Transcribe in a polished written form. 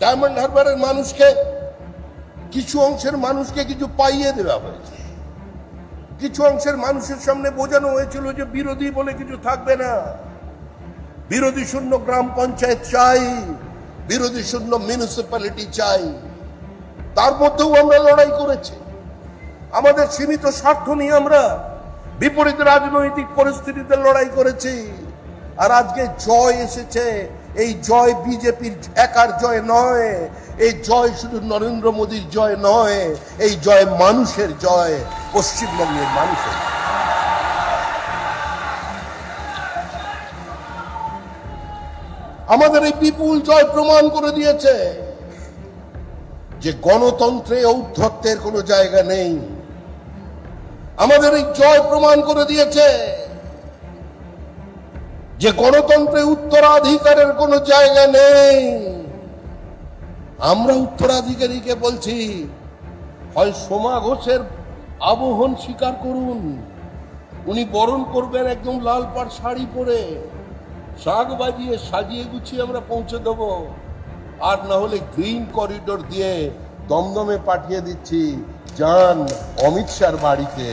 Diamond হারবারের মানুষকে, কিছু অংশের মানুষকে কিছু পাইয়ে দেওয়া হয়েছে। কিছু অংশের মানুষের সামনে বোঝানো হয়েছিল যে বিরোধী বলে কিছু থাকবে না, বিরোধী শূন্য গ্রাম পঞ্চায়েত চাই, বিরোধী শূন্য মিউনিসিপ্যালিটি চাই। তার মধ্যেও আমরা লড়াই করেছি। আমাদের সীমিত স্বার্থ নিয়ে আমরা বিপরীত রাজনৈতিক পরিস্থিতিতে লড়াই করেছি। আর আজকে জয় এসেছে। এই জয় বিজেপির একার জয় নয়, এই জয় শুধু নরেন্দ্র মোদীর জয় নয়, এই জয় মানুষের জয়, পশ্চিমবঙ্গের মানুষের। আমাদের এই বিপুল জয় প্রমাণ করে দিয়েছে যে গণতন্ত্রে ঔদ্ধত্যের কোনো জায়গা নেই। আমাদের এই জয় প্রমাণ করে দিয়েছে যে গণতন্ত্রে উত্তরাধিকারের কোনো জায়গা নেই। আমরা উত্তরাধিকারীকে বলছি, হয় সোমা ঘোষের আবহন স্বীকার করুন, উনি বরণ করবেন একদম লাল পাড় শাড়ি পরে, শাঁখ বাজিয়ে সাজিয়ে গুছিয়ে আমরা পৌঁছে দেব। আর না হলে গ্রিন করিডোর দিয়ে দমদমে পাঠিয়ে দিচ্ছি, যান অমিত শাহর বাড়িতে।